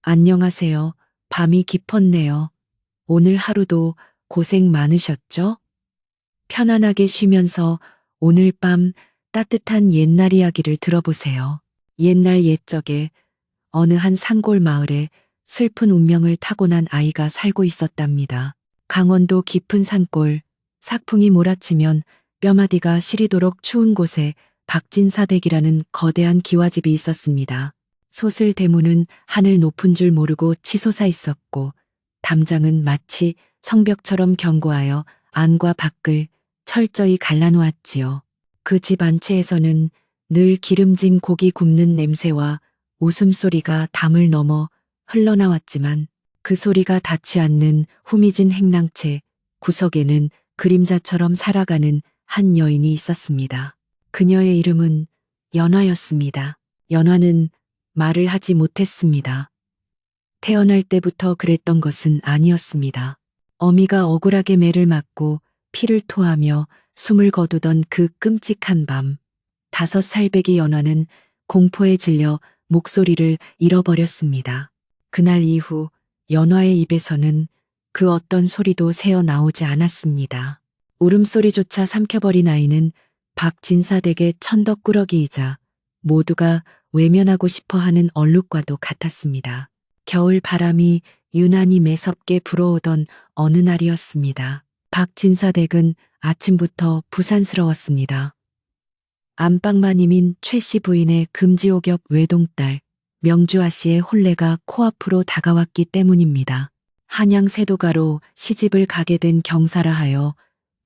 안녕하세요. 밤이 깊었네요. 오늘 하루도 고생 많으셨죠? 편안하게 쉬면서 오늘 밤 따뜻한 옛날 이야기를 들어보세요. 옛날 옛적에 어느 한 산골 마을에 슬픈 운명을 타고난 아이가 살고 있었답니다. 강원도 깊은 산골, 삭풍이 몰아치면 뼈마디가 시리도록 추운 곳에 박진사댁이라는 거대한 기와집이 있었습니다. 솥을 대무는 하늘 높은 줄 모르고 치솟아 있었고, 담장은 마치 성벽처럼 견고하여 안과 밖을 철저히 갈라놓았지요. 그 집 안채에서는 늘 기름진 고기 굽는 냄새와 웃음소리가 담을 넘어 흘러나왔지만, 그 소리가 닿지 않는 후미진 행랑채 구석에는 그림자처럼 살아가는 한 여인이 있었습니다. 그녀의 이름은 연화였습니다. 연화는 말을 하지 못했습니다. 태어날 때부터 그랬던 것은 아니었습니다. 어미가 억울하게 매를 맞고 피를 토하며 숨을 거두던 그 끔찍한 밤, 5살배기 연화는 공포에 질려 목소리를 잃어버렸습니다. 그날 이후 연화의 입에서는 그 어떤 소리도 새어 나오지 않았습니다. 울음소리조차 삼켜버린 아이는 박진사댁의 천덕꾸러기이자 모두가 외면하고 싶어하는 얼룩과도 같았습니다. 겨울 바람이 유난히 매섭게 불어오던 어느 날이었습니다. 박진사댁은 아침부터 부산스러웠습니다. 안방마님인 최씨 부인의 금지옥엽 외동딸 명주아 씨의 혼례가 코앞으로 다가왔기 때문입니다. 한양 세도가로 시집을 가게 된 경사라 하여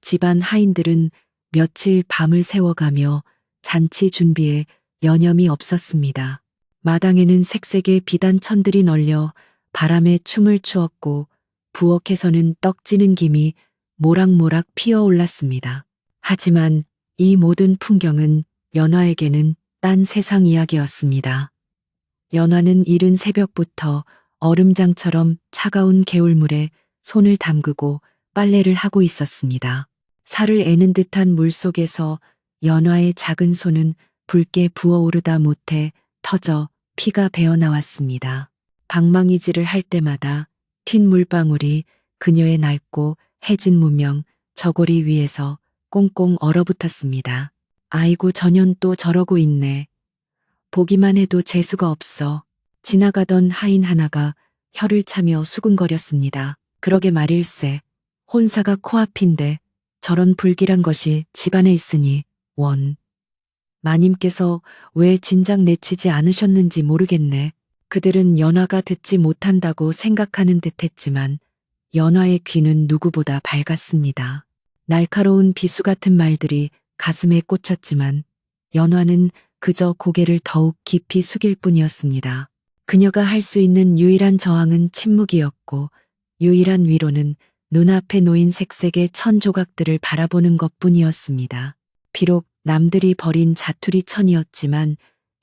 집안 하인들은 며칠 밤을 새워가며 잔치 준비에 여념이 없었습니다. 마당에는 색색의 비단천들이 널려 바람에 춤을 추었고, 부엌에서는 떡지는 김이 모락모락 피어올랐습니다. 하지만 이 모든 풍경은 연화에게는 딴 세상 이야기였습니다. 연화는 이른 새벽부터 얼음장처럼 차가운 개울물에 손을 담그고 빨래를 하고 있었습니다. 살을 애는 듯한 물속에서 연화의 작은 손은 붉게 부어오르다 못해 터져 피가 배어나왔습니다. 방망이질을 할 때마다 튄 물방울이 그녀의 낡고 해진 무명 저고리 위에서 꽁꽁 얼어붙었습니다. 아이고 저년 또 저러고 있네. 보기만 해도 재수가 없어. 지나가던 하인 하나가 혀를 차며 수근거렸습니다. 그러게 말일세. 혼사가 코앞인데 저런 불길한 것이 집안에 있으니 원. 마님께서 왜 진작 내치지 않으셨는지 모르겠네. 그들은 연화가 듣지 못한다고 생각하는 듯했지만 연화의 귀는 누구보다 밝았습니다. 날카로운 비수 같은 말들이 가슴에 꽂혔지만 연화는 그저 고개를 더욱 깊이 숙일 뿐이었습니다. 그녀가 할 수 있는 유일한 저항은 침묵이었고, 유일한 위로는 눈앞에 놓인 색색의 천 조각들을 바라보는 것뿐이었습니다. 비록 남들이 버린 자투리 천이었지만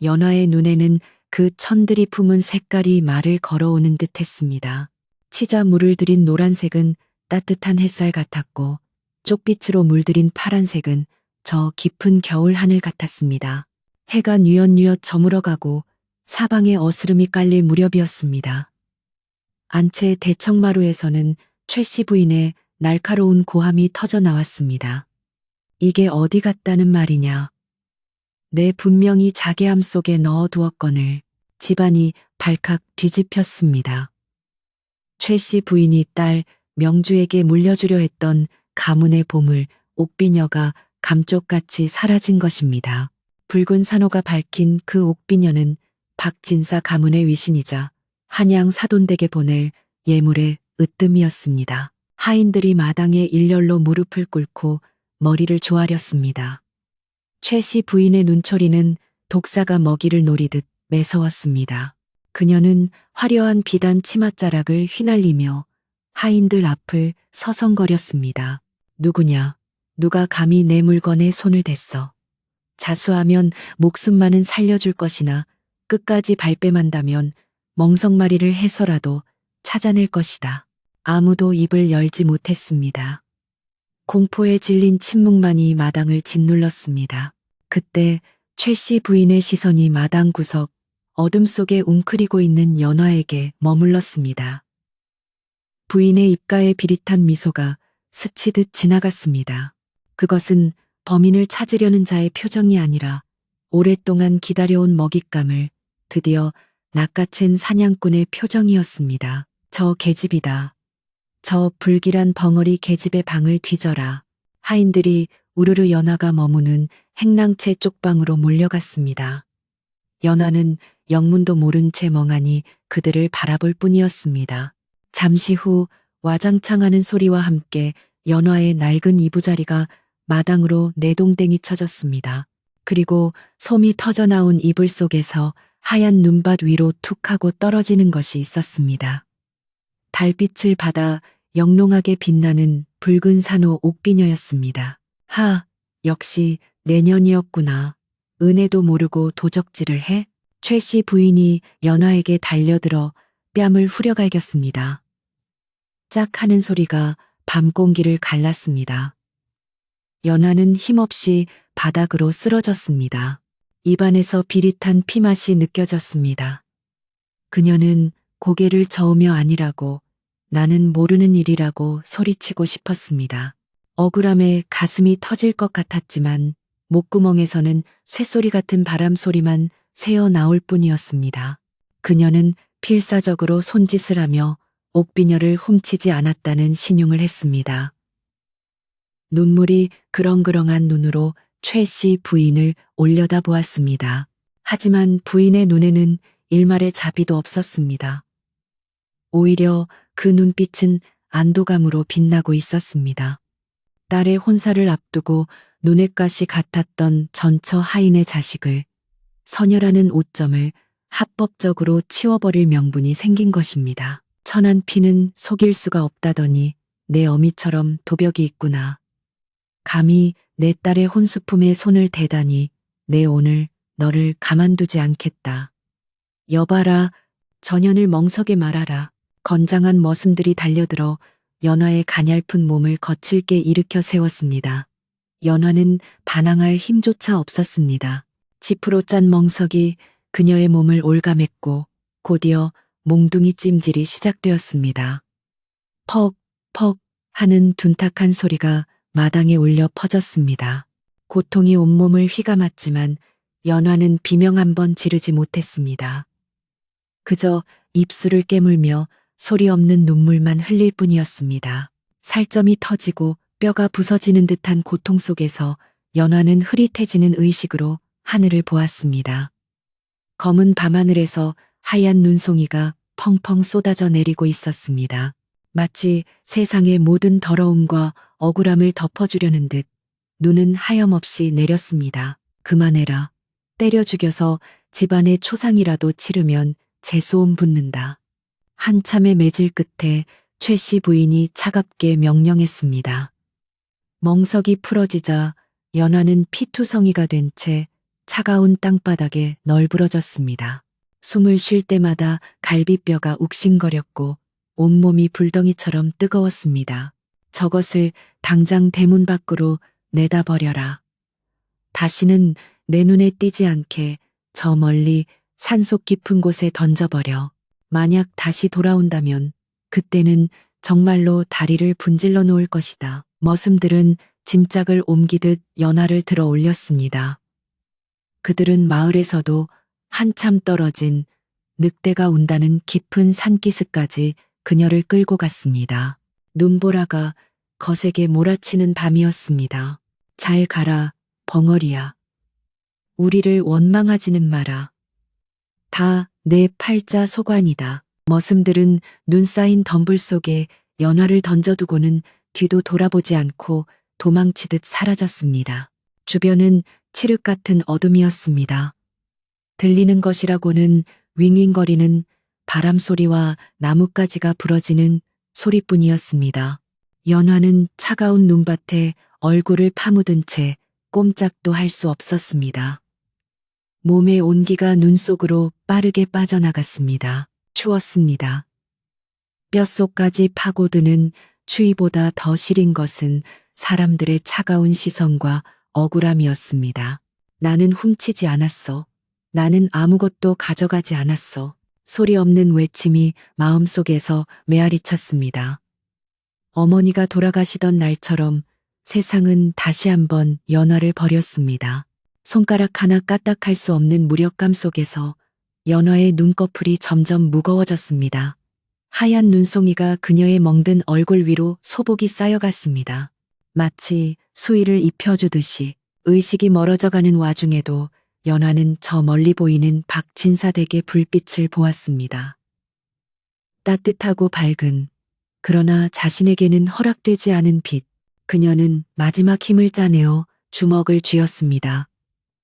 연화의 눈에는 그 천들이 품은 색깔이 말을 걸어오는 듯했습니다. 치자 물을 들인 노란색은 따뜻한 햇살 같았고, 쪽빛으로 물들인 파란색은 저 깊은 겨울 하늘 같았습니다. 해가 뉘엿뉘엿 저물어가고 사방에 어스름이 깔릴 무렵이었습니다. 안채 대청마루에서는 최씨 부인의 날카로운 고함이 터져 나왔습니다. 이게 어디 갔다는 말이냐. 내 분명히 자개함 속에 넣어두었거늘. 집안이 발칵 뒤집혔습니다. 최씨 부인이 딸 명주에게 물려주려 했던 가문의 보물 옥비녀가 감쪽같이 사라진 것입니다. 붉은 산호가 밝힌 그 옥비녀는 박진사 가문의 위신이자 한양 사돈댁에 보낼 예물의 으뜸이었습니다. 하인들이 마당에 일렬로 무릎을 꿇고 머리를 조아렸습니다. 최씨 부인의 눈초리는 독사가 먹이를 노리듯 매서웠습니다. 그녀는 화려한 비단 치맛자락을 휘날리며 하인들 앞을 서성거렸습니다. 누구냐? 누가 감히 내 물건에 손을 댔어? 자수하면 목숨만은 살려줄 것이나 끝까지 발뺌한다면 멍석마리를 해서라도 찾아낼 것이다. 아무도 입을 열지 못했습니다. 공포에 질린 침묵만이 마당을 짓눌렀습니다. 그때 최씨 부인의 시선이 마당 구석 어둠 속에 웅크리고 있는 연화에게 머물렀습니다. 부인의 입가에 비릿한 미소가 스치듯 지나갔습니다. 그것은 범인을 찾으려는 자의 표정이 아니라 오랫동안 기다려온 먹잇감을 드디어 낚아챈 사냥꾼의 표정이었습니다. 저 계집이다. 저 불길한 벙어리 계집의 방을 뒤져라. 하인들이 우르르 연화가 머무는 행랑채 쪽방으로 몰려갔습니다. 연화는 영문도 모른 채 멍하니 그들을 바라볼 뿐이었습니다. 잠시 후 와장창하는 소리와 함께 연화의 낡은 이부자리가 마당으로 내동댕이 쳐졌습니다. 그리고 솜이 터져나온 이불 속에서 하얀 눈밭 위로 툭 하고 떨어지는 것이 있었습니다. 달빛을 받아 영롱하게 빛나는 붉은 산호 옥비녀였습니다. 하, 역시 내년이었구나. 은혜도 모르고 도적질을 해? 최 씨 부인이 연화에게 달려들어 뺨을 후려갈겼습니다. 짝 하는 소리가 밤 공기를 갈랐습니다. 연화는 힘없이 바닥으로 쓰러졌습니다. 입안에서 비릿한 피맛이 느껴졌습니다. 그녀는 고개를 저으며 아니라고, 나는 모르는 일이라고 소리치고 싶었습니다. 억울함에 가슴이 터질 것 같았지만 목구멍에서는 쇳소리 같은 바람소리만 새어 나올 뿐이었습니다. 그녀는 필사적으로 손짓을 하며 옥비녀를 훔치지 않았다는 신용을 했습니다. 눈물이 그렁그렁한 눈으로 최 씨 부인을 올려다보았습니다. 하지만 부인의 눈에는 일말의 자비도 없었습니다. 오히려 그 눈빛은 안도감으로 빛나고 있었습니다. 딸의 혼사를 앞두고 눈엣가시 같았던 전처 하인의 자식을 서녀라는 오점을 합법적으로 치워버릴 명분이 생긴 것입니다. 천한 피는 속일 수가 없다더니 내 어미처럼 도벽이 있구나. 감히 내 딸의 혼수품에 손을 대다니 내 오늘 너를 가만두지 않겠다. 여봐라, 전연을 멍석에 말아라. 건장한 머슴들이 달려들어 연화의 가냘픈 몸을 거칠게 일으켜 세웠습니다. 연화는 반항할 힘조차 없었습니다. 지프로 짠 멍석이 그녀의 몸을 올가맸고 곧이어 몽둥이 찜질이 시작되었습니다. 퍽, 퍽 하는 둔탁한 소리가 마당에 울려 퍼졌습니다. 고통이 온몸을 휘감았지만 연화는 비명 한 번 지르지 못했습니다. 그저 입술을 깨물며 소리 없는 눈물만 흘릴 뿐이었습니다. 살점이 터지고 뼈가 부서지는 듯한 고통 속에서 연화는 흐릿해지는 의식으로 하늘을 보았습니다. 검은 밤하늘에서 하얀 눈송이가 펑펑 쏟아져 내리고 있었습니다. 마치 세상의 모든 더러움과 억울함을 덮어주려는 듯 눈은 하염없이 내렸습니다. 그만해라. 때려 죽여서 집안의 초상이라도 치르면 재수옴 붙는다. 한참의 매질 끝에 최 씨 부인이 차갑게 명령했습니다. 멍석이 풀어지자 연화는 피투성이가 된 채 차가운 땅바닥에 널브러졌습니다. 숨을 쉴 때마다 갈비뼈가 욱신거렸고 온몸이 불덩이처럼 뜨거웠습니다. 저것을 당장 대문 밖으로 내다버려라. 다시는 내 눈에 띄지 않게 저 멀리 산속 깊은 곳에 던져버려. 만약 다시 돌아온다면 그때는 정말로 다리를 분질러 놓을 것이다. 머슴들은 짐짝을 옮기듯 연화를 들어 올렸습니다. 그들은 마을에서도 한참 떨어진 늑대가 운다는 깊은 산기슭까지 그녀를 끌고 갔습니다. 눈보라가 거세게 몰아치는 밤이었습니다. 잘 가라, 벙어리야. 우리를 원망하지는 마라. 다 내 팔자 소관이다. 머슴들은 눈 쌓인 덤불 속에 연화를 던져두고는 뒤도 돌아보지 않고 도망치듯 사라졌습니다. 주변은 칠흑 같은 어둠이었습니다. 들리는 것이라고는 윙윙거리는 바람소리와 나뭇가지가 부러지는 소리뿐이었습니다. 연화는 차가운 눈밭에 얼굴을 파묻은 채 꼼짝도 할 수 없었습니다. 몸의 온기가 눈 속으로 빠르게 빠져나갔습니다. 추웠습니다. 뼛속까지 파고드는 추위보다 더 시린 것은 사람들의 차가운 시선과 억울함이었습니다. 나는 훔치지 않았어. 나는 아무것도 가져가지 않았어. 소리 없는 외침이 마음속에서 메아리쳤습니다. 어머니가 돌아가시던 날처럼 세상은 다시 한번 연화를 버렸습니다. 손가락 하나 까딱할 수 없는 무력감 속에서 연화의 눈꺼풀이 점점 무거워졌습니다. 하얀 눈송이가 그녀의 멍든 얼굴 위로 소복이 쌓여갔습니다. 마치 수의를 입혀주듯이 의식이 멀어져가는 와중에도 연화는 저 멀리 보이는 박진사댁의 불빛을 보았습니다. 따뜻하고 밝은, 그러나 자신에게는 허락되지 않은 빛. 그녀는 마지막 힘을 짜내어 주먹을 쥐었습니다.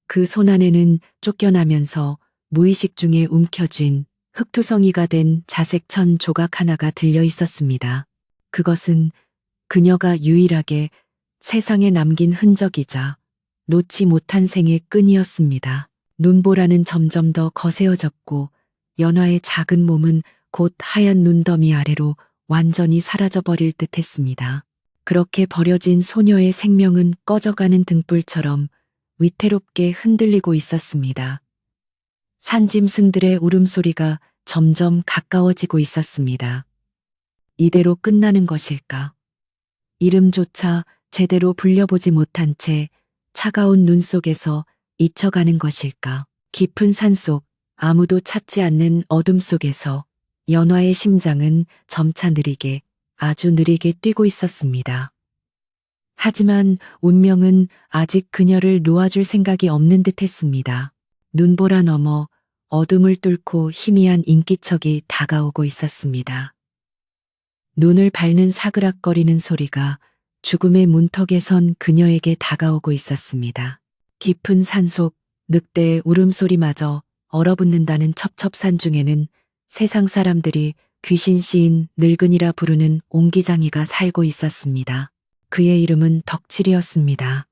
그 손 안에는 쫓겨나면서 무의식 중에 움켜쥔 흙투성이가 된 자색천 조각 하나가 들려 있었습니다. 그것은 그녀가 유일하게 세상에 남긴 흔적이자 놓지 못한 생의 끈이었습니다. 눈보라는 점점 더 거세어졌고 연화의 작은 몸은 곧 하얀 눈더미 아래로 완전히 사라져버릴 듯 했습니다. 그렇게 버려진 소녀의 생명은 꺼져가는 등불처럼 위태롭게 흔들리고 있었습니다. 산짐승들의 울음소리가 점점 가까워지고 있었습니다. 이대로 끝나는 것일까? 이름조차 제대로 불려보지 못한 채 차가운 눈 속에서 잊혀가는 것일까? 깊은 산속, 아무도 찾지 않는 어둠 속에서 연화의 심장은 점차 느리게, 아주 느리게 뛰고 있었습니다. 하지만 운명은 아직 그녀를 놓아줄 생각이 없는 듯 했습니다. 눈보라 너머 어둠을 뚫고 희미한 인기척이 다가오고 있었습니다. 눈을 밟는 사그락거리는 소리가 죽음의 문턱에 선 그녀에게 다가오고 있었습니다. 깊은 산속 늑대의 울음소리마저 얼어붙는다는 첩첩산 중에는 세상 사람들이 귀신 시인 늙은이라 부르는 옹기장이가 살고 있었습니다. 그의 이름은 덕칠이었습니다.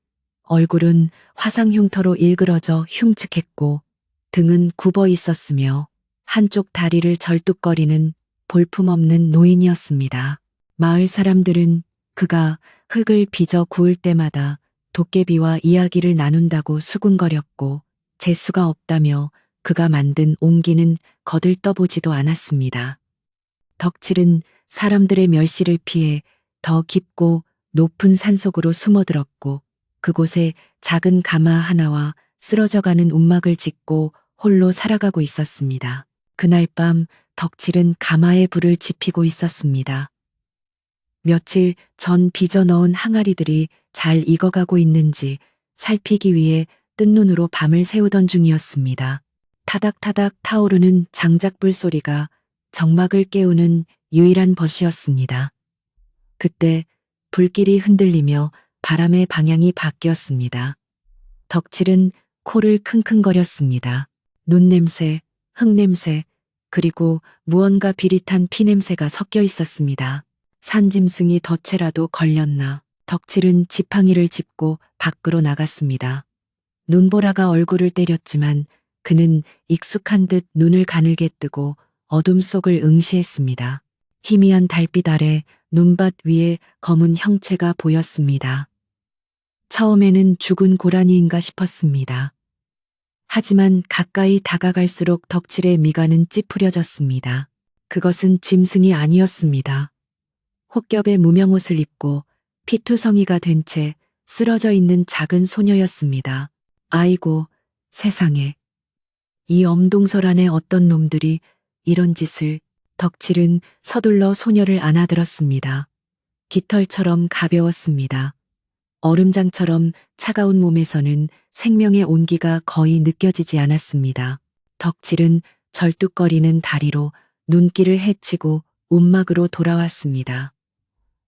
얼굴은 화상 흉터로 일그러져 흉측했고 등은 굽어 있었으며 한쪽 다리를 절뚝거리는 볼품없는 노인이었습니다. 마을 사람들은 그가 흙을 빚어 구울 때마다 도깨비와 이야기를 나눈다고 수군거렸고 재수가 없다며 그가 만든 옹기는 거들떠보지도 않았습니다. 덕칠은 사람들의 멸시를 피해 더 깊고 높은 산속으로 숨어들었고 그곳에 작은 가마 하나와 쓰러져가는 움막을 짓고 홀로 살아가고 있었습니다. 그날 밤 덕칠은 가마에 불을 지피고 있었습니다. 며칠 전 빚어 넣은 항아리들이 잘 익어가고 있는지 살피기 위해 뜬 눈으로 밤을 새우던 중이었습니다. 타닥타닥 타오르는 장작불 소리가 정막을 깨우는 유일한 벗이었습니다. 그때 불길이 흔들리며 바람의 방향이 바뀌었습니다. 덕칠은 코를 킁킁거렸습니다. 눈냄새, 흙냄새, 그리고 무언가 비릿한 피냄새가 섞여 있었습니다. 산짐승이 덫에라도 걸렸나. 덕칠은 지팡이를 짚고 밖으로 나갔습니다. 눈보라가 얼굴을 때렸지만 그는 익숙한 듯 눈을 가늘게 뜨고 어둠 속을 응시했습니다. 희미한 달빛 아래 눈밭 위에 검은 형체가 보였습니다. 처음에는 죽은 고라니인가 싶었습니다. 하지만 가까이 다가갈수록 덕칠의 미간은 찌푸려졌습니다. 그것은 짐승이 아니었습니다. 혹겹의 무명옷을 입고 피투성이가 된 채 쓰러져 있는 작은 소녀였습니다. 아이고, 세상에. 이 엄동설 안에 어떤 놈들이 이런 짓을. 덕칠은 서둘러 소녀를 안아들었습니다. 깃털처럼 가벼웠습니다. 얼음장처럼 차가운 몸에서는 생명의 온기가 거의 느껴지지 않았습니다. 덕칠은 절뚝거리는 다리로 눈길을 헤치고 움막으로 돌아왔습니다.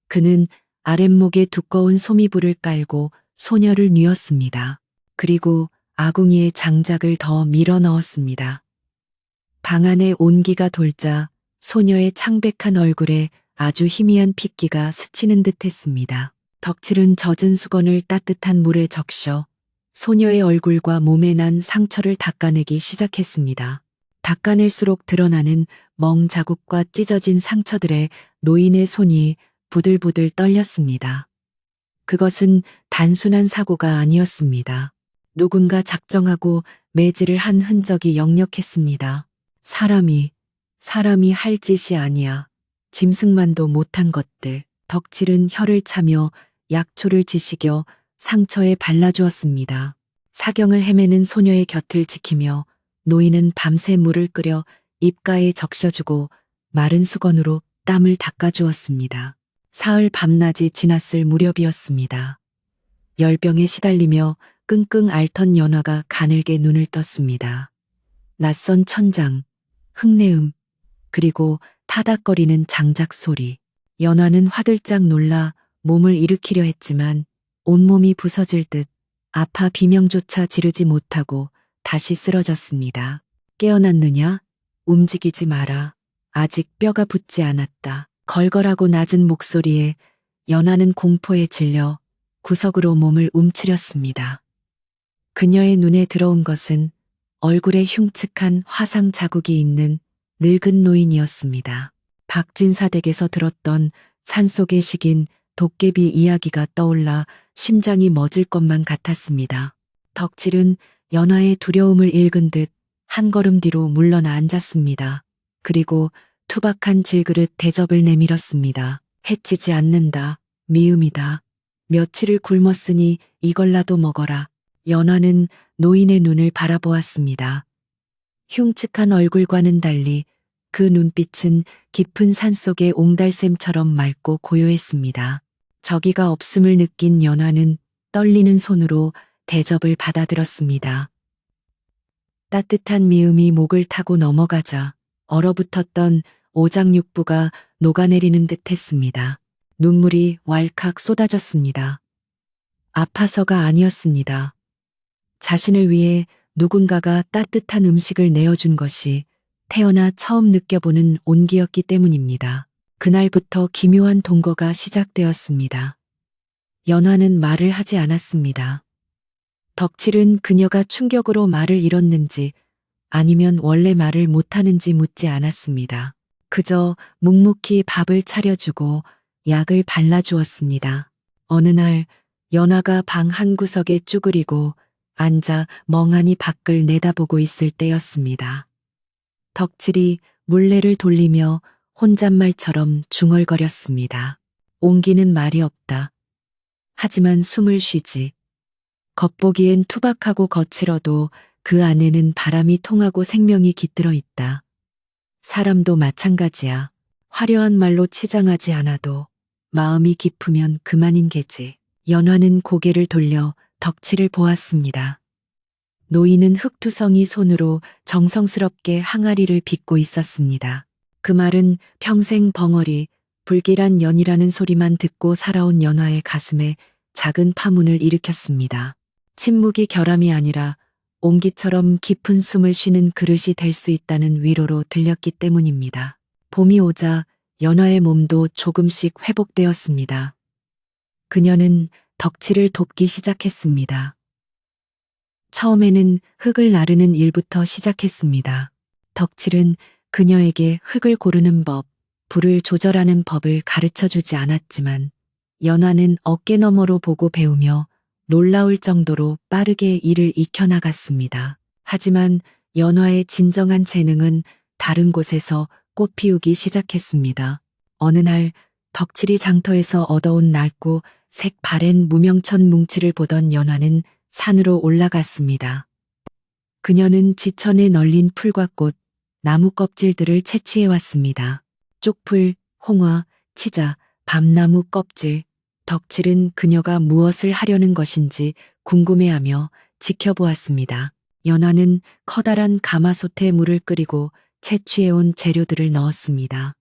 그는 아랫목에 두꺼운 소미불을 깔고 소녀를 뉘었습니다. 그리고 아궁이에 장작을 더 밀어 넣었습니다. 방 안에 온기가 돌자 소녀의 창백한 얼굴에 아주 희미한 핏기가 스치는 듯 했습니다. 덕칠은 젖은 수건을 따뜻한 물에 적셔 소녀의 얼굴과 몸에 난 상처를 닦아내기 시작했습니다. 닦아낼수록 드러나는 멍 자국과 찢어진 상처들에 노인의 손이 부들부들 떨렸습니다. 그것은 단순한 사고가 아니었습니다. 누군가 작정하고 매질을 한 흔적이 역력했습니다. 사람이 할 짓이 아니야. 짐승만도 못한 것들. 덕질은 혀를 차며 약초를 지식여 상처에 발라주었습니다. 사경을 헤매는 소녀의 곁을 지키며 노인은 밤새 물을 끓여 입가에 적셔주고 마른 수건으로 땀을 닦아주었습니다. 사흘 밤낮이 지났을 무렵이었습니다. 열병에 시달리며 끙끙 앓던 연화가 가늘게 눈을 떴습니다. 낯선 천장, 흙내음, 그리고 타닥거리는 장작 소리. 연화는 화들짝 놀라 몸을 일으키려 했지만 온몸이 부서질 듯 아파 비명조차 지르지 못하고 다시 쓰러졌습니다. 깨어났느냐? 움직이지 마라. 아직 뼈가 붙지 않았다. 걸걸하고 낮은 목소리에 연화는 공포에 질려 구석으로 몸을 움츠렸습니다. 그녀의 눈에 들어온 것은 얼굴에 흉측한 화상 자국이 있는 늙은 노인이었습니다. 박진사 댁에서 들었던 산속의 식인 도깨비 이야기가 떠올라 심장이 멎을 것만 같았습니다. 덕질은 연화의 두려움을 읽은 듯 한 걸음 뒤로 물러나 앉았습니다. 그리고 투박한 질그릇 대접을 내밀었습니다. 해치지 않는다. 미음이다. 며칠을 굶었으니 이걸라도 먹어라. 연화는 노인의 눈을 바라보았습니다. 흉측한 얼굴과는 달리 그 눈빛은 깊은 산속의 옹달샘처럼 맑고 고요했습니다. 저기가 없음을 느낀 연화는 떨리는 손으로 대접을 받아들었습니다. 따뜻한 미음이 목을 타고 넘어가자 얼어붙었던 오장육부가 녹아내리는 듯 했습니다. 눈물이 왈칵 쏟아졌습니다. 아파서가 아니었습니다. 자신을 위해 누군가가 따뜻한 음식을 내어준 것이 태어나 처음 느껴보는 온기였기 때문입니다. 그날부터 기묘한 동거가 시작되었습니다. 연화는 말을 하지 않았습니다. 덕질은 그녀가 충격으로 말을 잃었는지 아니면 원래 말을 못하는지 묻지 않았습니다. 그저 묵묵히 밥을 차려주고 약을 발라주었습니다. 어느 날 연화가 방 한구석에 쭈그리고 앉아 멍하니 밖을 내다보고 있을 때였습니다. 덕질이 물레를 돌리며 혼잣말처럼 중얼거렸습니다. 옹기는 말이 없다. 하지만 숨을 쉬지. 겉보기엔 투박하고 거칠어도 그 안에는 바람이 통하고 생명이 깃들어 있다. 사람도 마찬가지야. 화려한 말로 치장하지 않아도 마음이 깊으면 그만인 게지. 연화는 고개를 돌려 덕질을 보았습니다. 노인은 흙투성이 손으로 정성스럽게 항아리를 빚고 있었습니다. 그 말은 평생 벙어리, 불길한 연이라는 소리만 듣고 살아온 연화의 가슴에 작은 파문을 일으켰습니다. 침묵이 결함이 아니라 옹기처럼 깊은 숨을 쉬는 그릇이 될 수 있다는 위로로 들렸기 때문입니다. 봄이 오자 연화의 몸도 조금씩 회복되었습니다. 그녀는 덕질을 돕기 시작했습니다. 처음에는 흙을 나르는 일부터 시작했습니다. 덕질은 그녀에게 흙을 고르는 법, 불을 조절하는 법을 가르쳐 주지 않았지만 연화는 어깨너머로 보고 배우며 놀라울 정도로 빠르게 일을 익혀나갔습니다. 하지만 연화의 진정한 재능은 다른 곳에서 꽃피우기 시작했습니다. 어느 날 덕질이 장터에서 얻어온 낡고 색 바랜 무명천 뭉치를 보던 연화는 산으로 올라갔습니다. 그녀는 지천에 널린 풀과 꽃, 나무 껍질들을 채취해 왔습니다. 쪽풀, 홍화, 치자, 밤나무 껍질. 덕질은 그녀가 무엇을 하려는 것인지 궁금해하며 지켜보았습니다. 연화는 커다란 가마솥에 물을 끓이고 채취해온 재료들을 넣었습니다.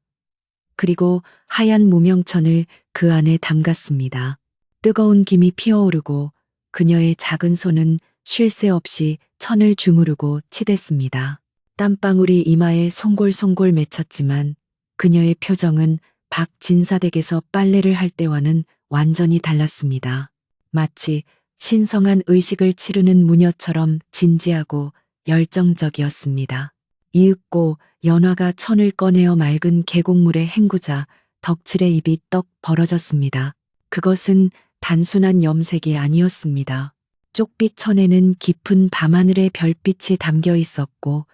그리고 하얀 무명천을 그 안에 담갔습니다. 뜨거운 김이 피어오르고 그녀의 작은 손은 쉴 새 없이 천을 주무르고 치댔습니다. 땀방울이 이마에 송골송골 맺혔지만 그녀의 표정은 박진사댁에서 빨래를 할 때와는 완전히 달랐습니다. 마치 신성한 의식을 치르는 무녀처럼 진지하고 열정적이었습니다. 이윽고 연화가 천을 꺼내어 맑은 계곡물에 헹구자 덕질의 입이 떡 벌어졌습니다. 그것은 단순한 염색이 아니었습니다. 쪽빛 천에는 깊은 밤하늘의 별빛이 담겨 있었고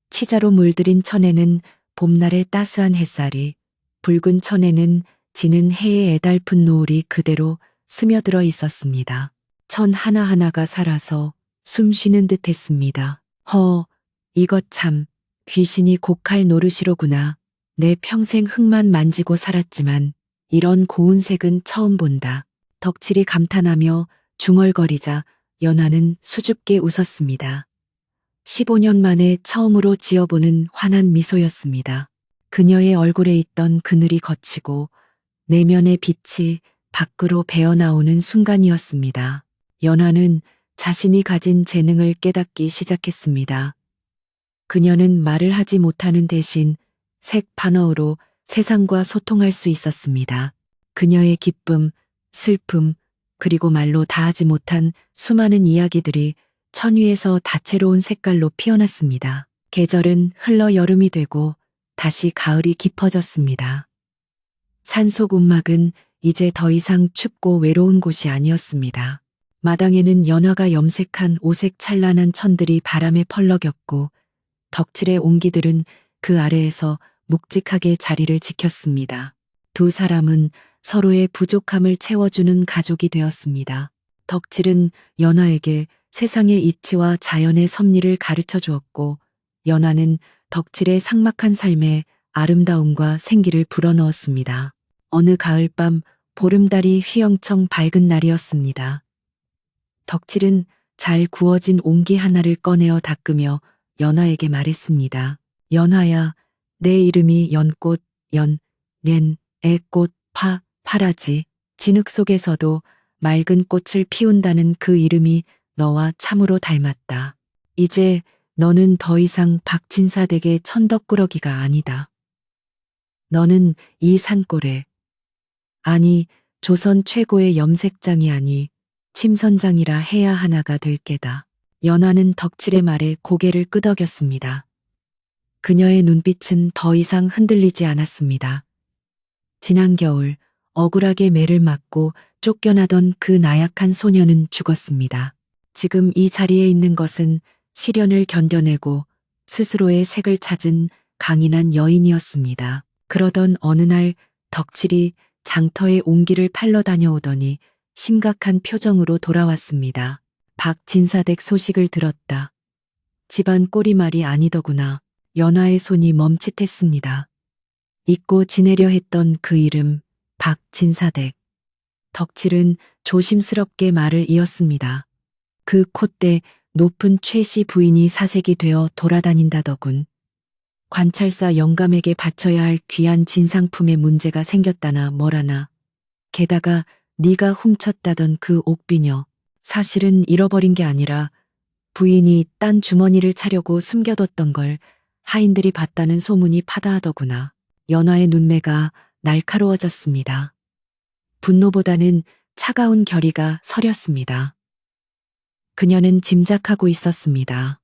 치자로 물들인 천에는 봄날의 따스한 햇살이, 붉은 천에는 지는 해의 애달픈 노을이 그대로 스며들어 있었습니다. 천 하나하나가 살아서 숨 쉬는 듯 했습니다. 이것 참 귀신이 곡할 노릇이로구나. 내 평생 흙만 만지고 살았지만 이런 고운 색은 처음 본다. 덕칠이 감탄하며 중얼거리자 연화는 수줍게 웃었습니다. 15년 만에 처음으로 지어보는 환한 미소였습니다. 그녀의 얼굴에 있던 그늘이 걷히고 내면의 빛이 밖으로 배어나오는 순간이었습니다. 연화는 자신이 가진 재능을 깨닫기 시작했습니다. 그녀는 말을 하지 못하는 대신 색 반어로 세상과 소통할 수 있었습니다. 그녀의 기쁨, 슬픔, 그리고 말로 다하지 못한 수많은 이야기들이 천 위에서 다채로운 색깔로 피어났습니다. 계절은 흘러 여름이 되고 다시 가을이 깊어졌습니다. 산속 움막은 이제 더 이상 춥고 외로운 곳이 아니었습니다. 마당에는 연화가 염색한 오색 찬란한 천들이 바람에 펄럭였고 덕칠의 옹기들은 그 아래에서 묵직하게 자리를 지켰습니다. 두 사람은 서로의 부족함을 채워주는 가족이 되었습니다. 덕칠은 연화에게 세상의 이치와 자연의 섭리를 가르쳐 주었고 연화는 덕칠의 삭막한 삶에 아름다움과 생기를 불어넣었습니다. 어느 가을밤 보름달이 휘영청 밝은 날이었습니다. 덕칠은 잘 구워진 옹기 하나를 꺼내어 닦으며 연화에게 말했습니다. 연화야, 내 이름이 연꽃, 애꽃, 파라지. 진흙 속에서도 맑은 꽃을 피운다는 그 이름이 너와 참으로 닮았다. 이제 너는 더 이상 박진사 댁의 천덕꾸러기가 아니다. 너는 이 산골에, 아니 조선 최고의 염색장이 아니 침선장이라 해야 하나가 될 게다. 연화는 덕칠의 말에 고개를 끄덕였습니다. 그녀의 눈빛은 더 이상 흔들리지 않았습니다. 지난 겨울 억울하게 매를 맞고 쫓겨나던 그 나약한 소녀는 죽었습니다. 지금 이 자리에 있는 것은 시련을 견뎌내고 스스로의 색을 찾은 강인한 여인이었습니다. 그러던 어느 날 덕칠이 장터에 옹기를 팔러 다녀오더니 심각한 표정으로 돌아왔습니다. 박진사댁 소식을 들었다. 집안 꼴이 말이 아니더구나. 연화의 손이 멈칫했습니다. 잊고 지내려 했던 그 이름, 박진사댁. 덕칠은 조심스럽게 말을 이었습니다. 그 콧대 높은 최씨 부인이 사색이 되어 돌아다닌다더군. 관찰사 영감에게 바쳐야 할 귀한 진상품에 문제가 생겼다나 뭐라나. 게다가 네가 훔쳤다던 그 옥비녀. 사실은 잃어버린 게 아니라 부인이 딴 주머니를 차려고 숨겨뒀던 걸 하인들이 봤다는 소문이 파다하더구나. 연화의 눈매가 날카로워졌습니다. 분노보다는 차가운 결의가 서렸습니다. 그녀는 짐작하고 있었습니다.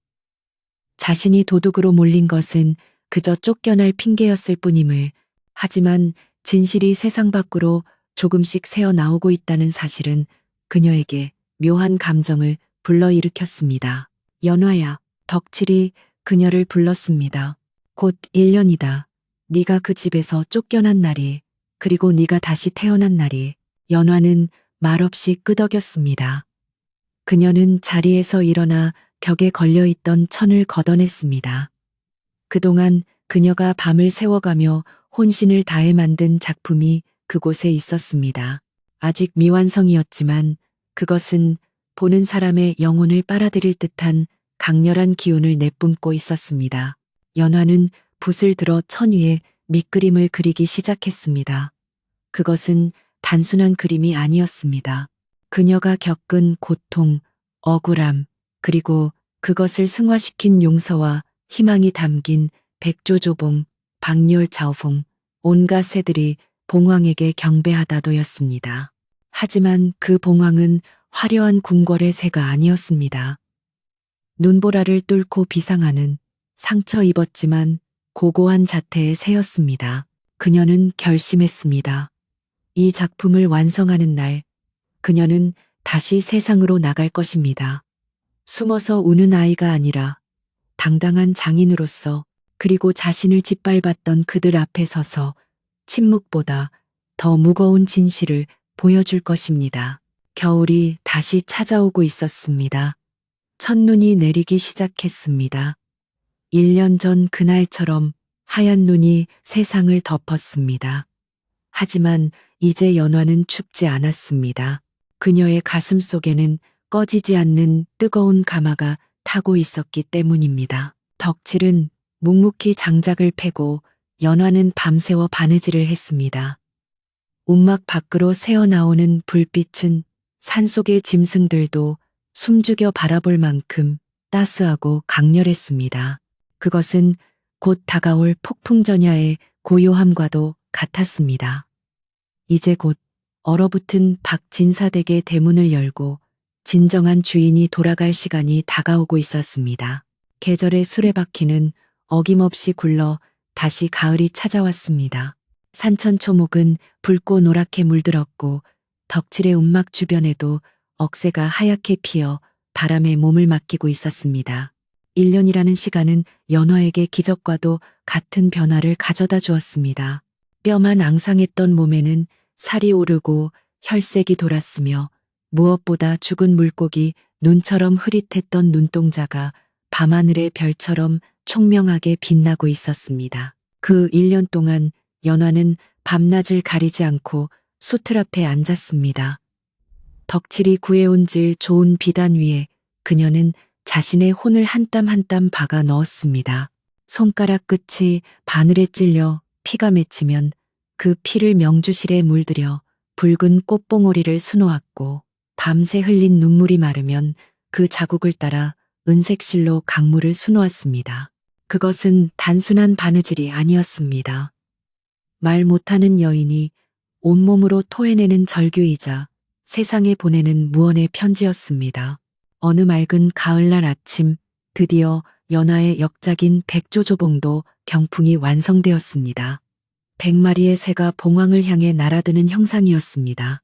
자신이 도둑으로 몰린 것은 그저 쫓겨날 핑계였을 뿐임을, 하지만 진실이 세상 밖으로 조금씩 새어나오고 있다는 사실은 그녀에게 묘한 감정을 불러일으켰습니다. 연화야, 덕칠이 그녀를 불렀습니다. 곧 1년이다. 네가 그 집에서 쫓겨난 날이, 그리고 네가 다시 태어난 날이. 연화는 말없이 끄덕였습니다. 그녀는 자리에서 일어나 벽에 걸려있던 천을 걷어냈습니다. 그동안 그녀가 밤을 새워가며 혼신을 다해 만든 작품이 그곳에 있었습니다. 아직 미완성이었지만 그것은 보는 사람의 영혼을 빨아들일 듯한 강렬한 기운을 내뿜고 있었습니다. 연화는 붓을 들어 천 위에 밑그림을 그리기 시작했습니다. 그것은 단순한 그림이 아니었습니다. 그녀가 겪은 고통, 억울함, 그리고 그것을 승화시킨 용서와 희망이 담긴 백조조봉, 박렬자오봉, 온갖 새들이 봉황에게 경배하다도였습니다. 하지만 그 봉황은 화려한 궁궐의 새가 아니었습니다. 눈보라를 뚫고 비상하는 상처 입었지만 고고한 자태의 새였습니다. 그녀는 결심했습니다. 이 작품을 완성하는 날, 그녀는 다시 세상으로 나갈 것입니다. 숨어서 우는 아이가 아니라 당당한 장인으로서, 그리고 자신을 짓밟았던 그들 앞에 서서 침묵보다 더 무거운 진실을 보여줄 것입니다. 겨울이 다시 찾아오고 있었습니다. 첫눈이 내리기 시작했습니다. 1년 전 그날처럼 하얀 눈이 세상을 덮었습니다. 하지만 이제 연화는 춥지 않았습니다. 그녀의 가슴 속에는 꺼지지 않는 뜨거운 가마가 타고 있었기 때문입니다. 덕칠은 묵묵히 장작을 패고 연화는 밤새워 바느질을 했습니다. 움막 밖으로 새어나오는 불빛은 산속의 짐승들도 숨죽여 바라볼 만큼 따스하고 강렬했습니다. 그것은 곧 다가올 폭풍전야의 고요함과도 같았습니다. 이제 곧 얼어붙은 박진사댁의 대문을 열고 진정한 주인이 돌아갈 시간이 다가오고 있었습니다. 계절의 수레바퀴는 어김없이 굴러 다시 가을이 찾아왔습니다. 산천초목은 붉고 노랗게 물들었고 덕칠의 움막 주변에도 억새가 하얗게 피어 바람에 몸을 맡기고 있었습니다. 1년이라는 시간은 연화에게 기적과도 같은 변화를 가져다 주었습니다. 뼈만 앙상했던 몸에는 살이 오르고 혈색이 돌았으며 무엇보다 죽은 물고기 눈처럼 흐릿했던 눈동자가 밤하늘의 별처럼 총명하게 빛나고 있었습니다. 그 1년 동안 연화는 밤낮을 가리지 않고 수틀 앞에 앉았습니다. 덕칠이 구해온 질 좋은 비단 위에 그녀는 자신의 혼을 한 땀 한 땀 박아 넣었습니다. 손가락 끝이 바늘에 찔려 피가 맺히면 그 피를 명주실에 물들여 붉은 꽃봉오리를 수놓았고, 밤새 흘린 눈물이 마르면 그 자국을 따라 은색실로 강물을 수놓았습니다. 그것은 단순한 바느질이 아니었습니다. 말 못하는 여인이 온몸으로 토해내는 절규이자 세상에 보내는 무언의 편지였습니다. 어느 맑은 가을날 아침, 드디어 연화의 역작인 백조조봉도 병풍이 완성되었습니다. 100마리의 새가 봉황을 향해 날아드는 형상이었습니다.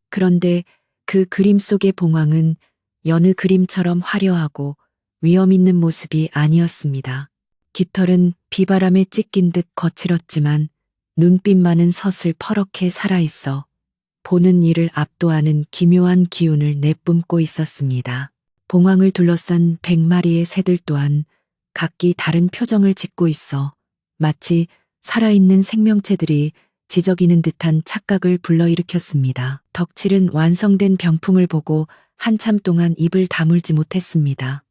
그런데 그 그림 속의 봉황은 여느 그림처럼 화려하고 위험 있는 모습이 아니었습니다. 깃털은 비바람에 찢긴 듯 거칠었지만 눈빛만은 서슬퍼렇게 살아있어 보는 이를 압도하는 기묘한 기운을 내뿜고 있었습니다. 봉황을 둘러싼 100마리의 새들 또한 각기 다른 표정을 짓고 있어 마치 살아있는 생명체들이 지저귀는 듯한 착각을 불러일으켰습니다. 덕칠은 완성된 병풍을 보고 한참 동안 입을 다물지 못했습니다.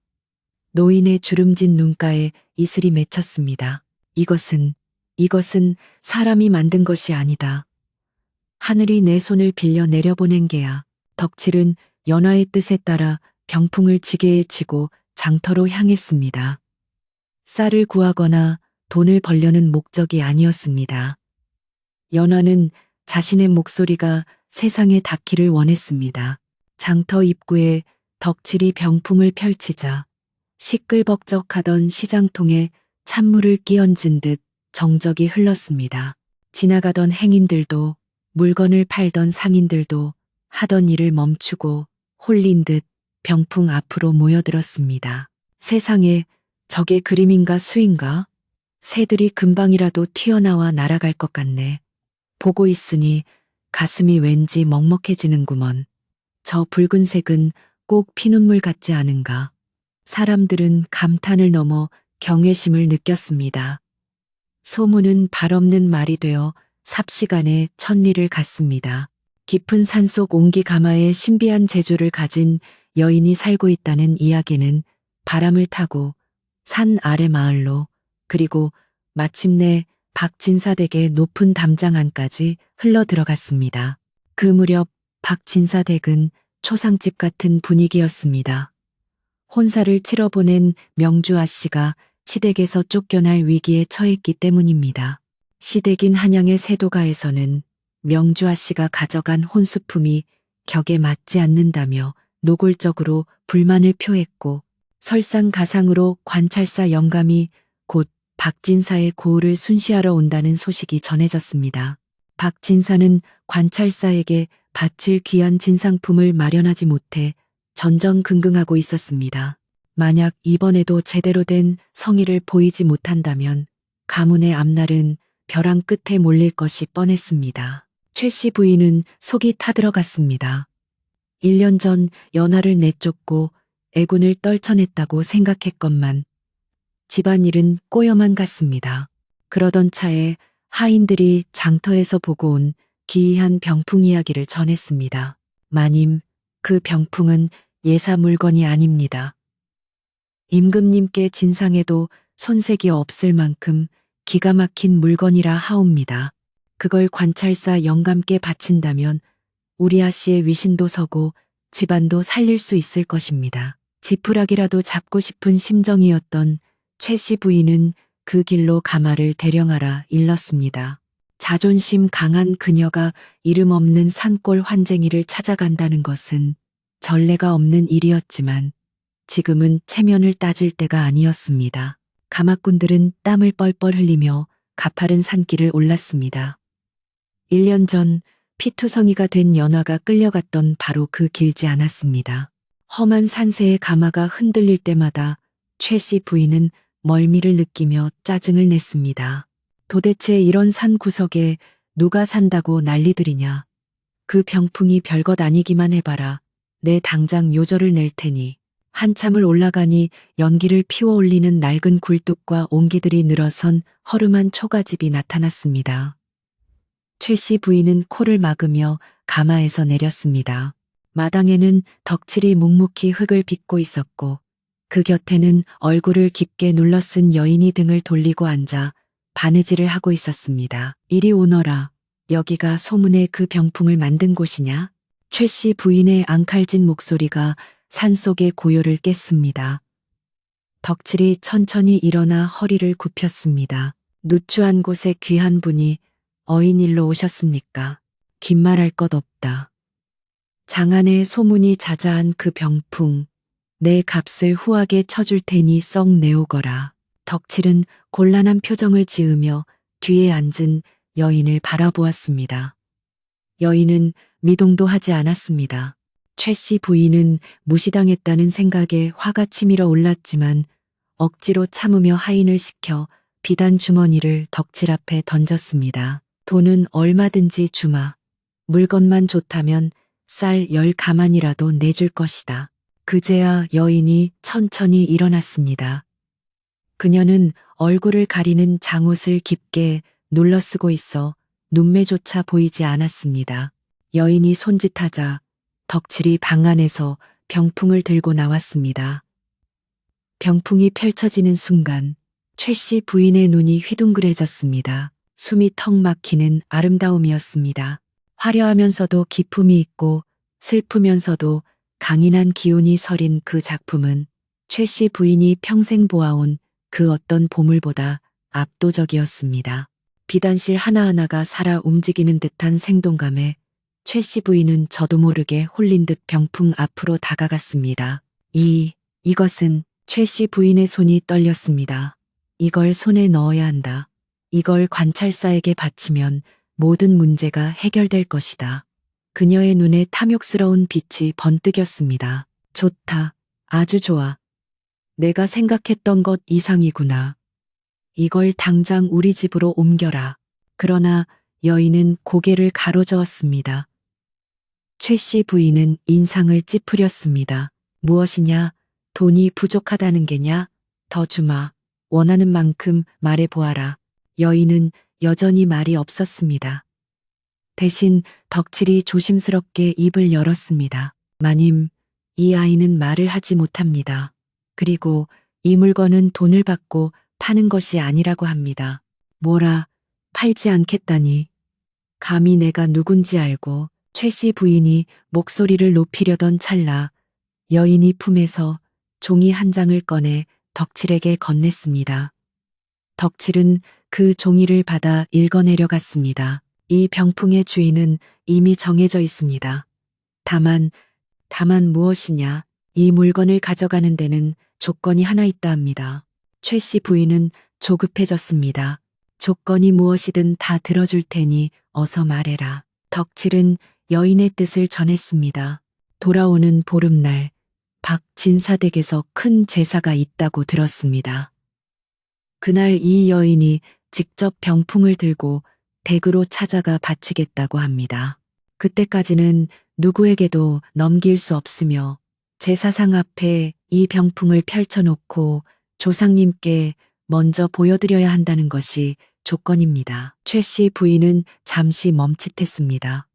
노인의 주름진 눈가에 이슬이 맺혔습니다. 이것은 사람이 만든 것이 아니다. 하늘이 내 손을 빌려 내려보낸 게야. 덕칠은 연화의 뜻에 따라 병풍을 지게에 치고 장터로 향했습니다. 쌀을 구하거나 돈을 벌려는 목적이 아니었습니다. 연화는 자신의 목소리가 세상에 닿기를 원했습니다. 장터 입구에 덕칠이 병풍을 펼치자 시끌벅적하던 시장통에 찬물을 끼얹은 듯 정적이 흘렀습니다. 지나가던 행인들도 물건을 팔던 상인들도 하던 일을 멈추고 홀린 듯 병풍 앞으로 모여들었습니다. 세상에, 저게 그림인가 수인가? 새들이 금방이라도 튀어나와 날아갈 것 같네. 보고 있으니 가슴이 왠지 먹먹해지는구먼. 저 붉은색은 꼭 피눈물 같지 않은가. 사람들은 감탄을 넘어 경외심을 느꼈습니다. 소문은 발없는 말이 되어 삽시간에 천리를 갔습니다. 깊은 산속 옹기가마의 신비한 재주를 가진 여인이 살고 있다는 이야기는 바람을 타고 산 아래 마을로, 그리고 마침내 박진사댁의 높은 담장 안까지 흘러 들어갔습니다. 그 무렵 박진사댁은 초상집 같은 분위기였습니다. 혼사를 치러 보낸 명주 아씨가 시댁에서 쫓겨날 위기에 처했기 때문입니다. 시댁인 한양의 세도가에서는 명주 아씨가 가져간 혼수품이 격에 맞지 않는다며 노골적으로 불만을 표했고, 설상가상으로 관찰사 영감이 곧 박진사의 고을을 순시하러 온다는 소식이 전해졌습니다. 박 진사는 관찰사에게 바칠 귀한 진상품을 마련하지 못해 전전긍긍하고 있었습니다. 만약 이번에도 제대로 된 성의를 보이지 못한다면 가문의 앞날은 벼랑 끝에 몰릴 것이 뻔했습니다. 최 씨 부인은 속이 타들어갔습니다. 1년 전 연하를 내쫓고 애군을 떨쳐냈다고 생각했건만 집안일은 꼬여만 갔습니다. 그러던 차에 하인들이 장터에서 보고 온 기이한 병풍 이야기를 전했습니다. 마님, 그 병풍은 예사 물건이 아닙니다. 임금님께 진상에도 손색이 없을 만큼 기가 막힌 물건이라 하옵니다. 그걸 관찰사 영감께 바친다면 우리 아씨의 위신도 서고 집안도 살릴 수 있을 것입니다. 지푸라기라도 잡고 싶은 심정이었던 최 씨 부인은 그 길로 가마를 대령하라 일렀습니다. 자존심 강한 그녀가 이름 없는 산골 환쟁이를 찾아간다는 것은 전례가 없는 일이었지만 지금은 체면을 따질 때가 아니었습니다. 가마꾼들은 땀을 뻘뻘 흘리며 가파른 산길을 올랐습니다. 1년 전 피투성이가 된 연화가 끌려갔던 바로 그 길지 않았습니다. 험한 산세의 가마가 흔들릴 때마다 최 씨 부인은 멀미를 느끼며 짜증을 냈습니다. 도대체 이런 산 구석에 누가 산다고 난리들이냐. 그 병풍이 별것 아니기만 해봐라. 내 당장 요절을 낼 테니. 한참을 올라가니 연기를 피워 올리는 낡은 굴뚝과 옹기들이 늘어선 허름한 초가집이 나타났습니다. 최 씨 부인은 코를 막으며 가마에서 내렸습니다. 마당에는 덕칠이 묵묵히 흙을 빚고 있었고 그 곁에는 얼굴을 깊게 눌러쓴 여인이 등을 돌리고 앉아 바느질을 하고 있었습니다. 이리 오너라. 여기가 소문의 그 병풍을 만든 곳이냐? 최 씨 부인의 앙칼진 목소리가 산속의 고요를 깼습니다. 덕칠이 천천히 일어나 허리를 굽혔습니다. 누추한 곳에 귀한 분이 어인일로 오셨습니까? 긴 말할 것 없다. 장안의 소문이 자자한 그 병풍, 내 값을 후하게 쳐줄 테니 썩 내오거라. 덕칠은 곤란한 표정을 지으며 뒤에 앉은 여인을 바라보았습니다. 여인은 미동도 하지 않았습니다. 최 씨 부인은 무시당했다는 생각에 화가 치밀어 올랐지만 억지로 참으며 하인을 시켜 비단 주머니를 덕칠 앞에 던졌습니다. 돈은 얼마든지 주마. 물건만 좋다면 쌀 10가만이라도 내줄 것이다. 그제야 여인이 천천히 일어났습니다. 그녀는 얼굴을 가리는 장옷을 깊게 눌러쓰고 있어 눈매조차 보이지 않았습니다. 여인이 손짓하자 덕칠이 방 안에서 병풍을 들고 나왔습니다. 병풍이 펼쳐지는 순간 최 씨 부인의 눈이 휘둥그레졌습니다. 숨이 턱 막히는 아름다움이었습니다. 화려하면서도 기품이 있고 슬프면서도 강인한 기운이 서린 그 작품은 최 씨 부인이 평생 보아온 그 어떤 보물보다 압도적이었습니다. 비단실 하나하나가 살아 움직이는 듯한 생동감에 최 씨 부인은 저도 모르게 홀린 듯 병풍 앞으로 다가갔습니다. 이것은 최 씨 부인의 손이 떨렸습니다. 이걸 손에 넣어야 한다. 이걸 관찰사에게 바치면 모든 문제가 해결될 것이다. 그녀의 눈에 탐욕스러운 빛이 번뜩였습니다. 좋다. 아주 좋아. 내가 생각했던 것 이상이구나. 이걸 당장 우리 집으로 옮겨라. 그러나 여인은 고개를 가로저었습니다. 최 씨 부인은 인상을 찌푸렸습니다. 무엇이냐? 돈이 부족하다는 게냐? 더 주마. 원하는 만큼 말해보아라. 여인은 여전히 말이 없었습니다. 대신 덕칠이 조심스럽게 입을 열었습니다. 마님, 이 아이는 말을 하지 못합니다. 그리고 이 물건은 돈을 받고 파는 것이 아니라고 합니다. 뭐라, 팔지 않겠다니. 감히 내가 누군지 알고 최 씨 부인이 목소리를 높이려던 찰나 여인이 품에서 종이 한 장을 꺼내 덕칠에게 건넸습니다. 덕칠은 그 종이를 받아 읽어내려갔습니다. 이 병풍의 주인은 이미 정해져 있습니다. 다만 무엇이냐? 이 물건을 가져가는 데는 조건이 하나 있다 합니다. 최 씨 부인은 조급해졌습니다. 조건이 무엇이든 다 들어줄 테니 어서 말해라. 덕칠은 여인의 뜻을 전했습니다. 돌아오는 보름날 박진사댁에서 큰 제사가 있다고 들었습니다. 그날 이 여인이 직접 병풍을 들고 댁으로 찾아가 바치겠다고 합니다. 그때까지는 누구에게도 넘길 수 없으며 제사상 앞에 이 병풍을 펼쳐놓고 조상님께 먼저 보여드려야 한다는 것이 조건입니다. 최 씨 부인은 잠시 멈칫했습니다.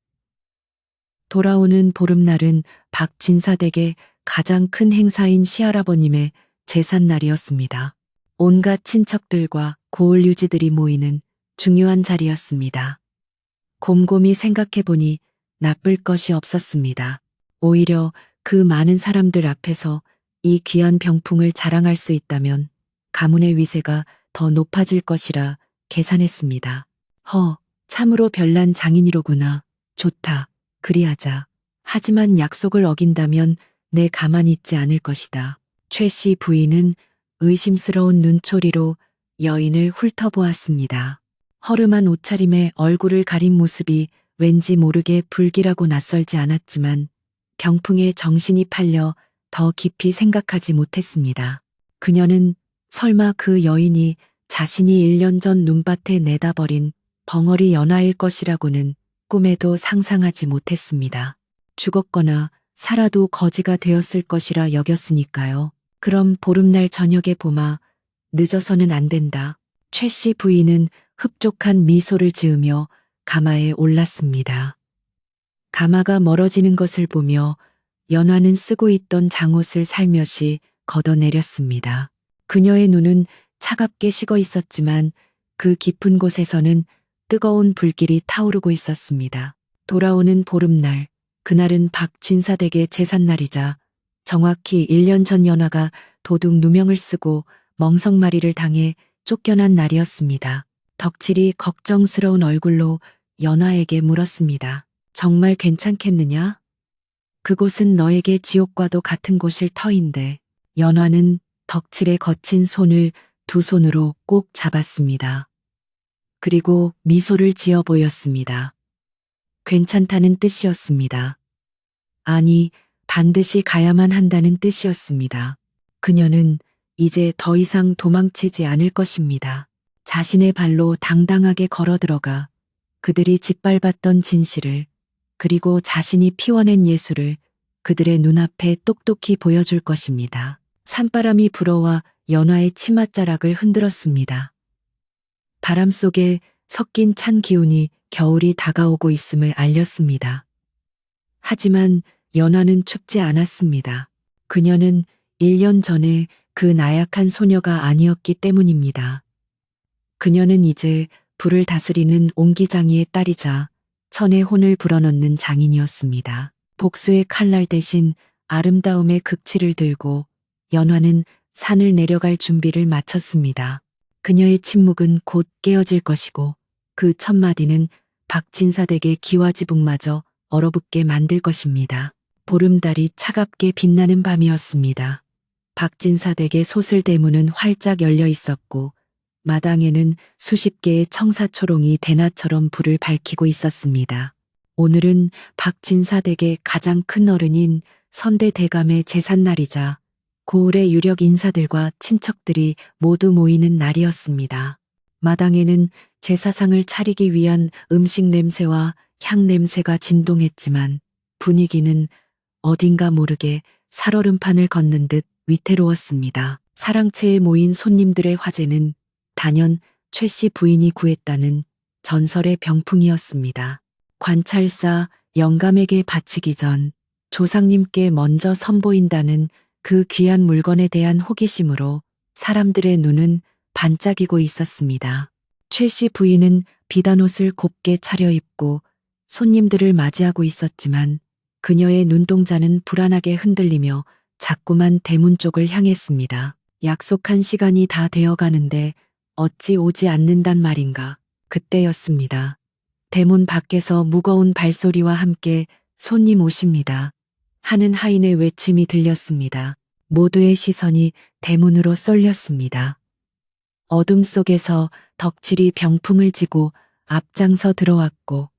돌아오는 보름날은 박진사댁의 가장 큰 행사인 시할아버님의 제삿날이었습니다. 온갖 친척들과 고을 유지들이 모이는 중요한 자리였습니다. 곰곰이 생각해보니 나쁠 것이 없었습니다. 오히려 그 많은 사람들 앞에서 이 귀한 병풍을 자랑할 수 있다면 가문의 위세가 더 높아질 것이라 계산했습니다. 참으로 별난 장인이로구나. 좋다. 그리하자. 하지만 약속을 어긴다면 내 가만히 있지 않을 것이다. 최 씨 부인은 의심스러운 눈초리로 여인을 훑어보았습니다. 허름한 옷차림에 얼굴을 가린 모습이 왠지 모르게 불길하고 낯설지 않았지만 병풍에 정신이 팔려 더 깊이 생각하지 못했습니다. 그녀는 설마 그 여인이 자신이 1년 전 눈밭에 내다버린 벙어리 연하일 것이라고는 꿈에도 상상하지 못했습니다. 죽었거나 살아도 거지가 되었을 것이라 여겼으니까요. 그럼 보름날 저녁에 보마, 늦어서는 안 된다. 최 씨 부인은 흡족한 미소를 지으며 가마에 올랐습니다. 가마가 멀어지는 것을 보며 연화는 쓰고 있던 장옷을 살며시 걷어내렸습니다. 그녀의 눈은 차갑게 식어 있었지만 그 깊은 곳에서는 뜨거운 불길이 타오르고 있었습니다. 돌아오는 보름날, 그날은 박진사댁의 제삿날이자 정확히 1년 전 연화가 도둑 누명을 쓰고 멍석마리를 당해 쫓겨난 날이었습니다. 덕칠이 걱정스러운 얼굴로 연화에게 물었습니다. 정말 괜찮겠느냐? 그곳은 너에게 지옥과도 같은 곳일 터인데. 연화는 덕칠의 거친 손을 두 손으로 꼭 잡았습니다. 그리고 미소를 지어 보였습니다. 괜찮다는 뜻이었습니다. 아니, 반드시 가야만 한다는 뜻이었습니다. 그녀는 이제 더 이상 도망치지 않을 것입니다. 자신의 발로 당당하게 걸어 들어가 그들이 짓밟았던 진실을, 그리고 자신이 피워낸 예술을 그들의 눈앞에 똑똑히 보여줄 것입니다. 산바람이 불어와 연화의 치맛자락을 흔들었습니다. 바람 속에 섞인 찬 기운이 겨울이 다가오고 있음을 알렸습니다. 하지만 연화는 춥지 않았습니다. 그녀는 1년 전에 그 나약한 소녀가 아니었기 때문입니다. 그녀는 이제 불을 다스리는 옹기장이의 딸이자 천의 혼을 불어넣는 장인이었습니다. 복수의 칼날 대신 아름다움의 극치를 들고 연화는 산을 내려갈 준비를 마쳤습니다. 그녀의 침묵은 곧 깨어질 것이고 그 첫마디는 박진사댁의 기와지붕마저 얼어붙게 만들 것입니다. 보름달이 차갑게 빛나는 밤이었습니다. 박진사댁의 소슬대문은 활짝 열려 있었고 마당에는 수십 개의 청사초롱이 대낮처럼 불을 밝히고 있었습니다. 오늘은 박진사댁의 가장 큰 어른인 선대대감의 제삿날이자 고을의 유력 인사들과 친척들이 모두 모이는 날이었습니다. 마당에는 제사상을 차리기 위한 음식 냄새와 향 냄새가 진동했지만 분위기는 어딘가 모르게 살얼음판을 걷는 듯 위태로웠습니다. 사랑채에 모인 손님들의 화제는 단연 최 씨 부인이 구했다는 전설의 병풍이었습니다. 관찰사 영감에게 바치기 전 조상님께 먼저 선보인다는 그 귀한 물건에 대한 호기심으로 사람들의 눈은 반짝이고 있었습니다. 최 씨 부인은 비단 옷을 곱게 차려입고 손님들을 맞이하고 있었지만 그녀의 눈동자는 불안하게 흔들리며 자꾸만 대문 쪽을 향했습니다. 약속한 시간이 다 되어가는데 어찌 오지 않는단 말인가. 그때였습니다. 대문 밖에서 무거운 발소리와 함께 손님 오십니다 하는 하인의 외침이 들렸습니다. 모두의 시선이 대문으로 쏠렸습니다. 어둠 속에서 덕칠이 병풍을 지고 앞장서 들어왔고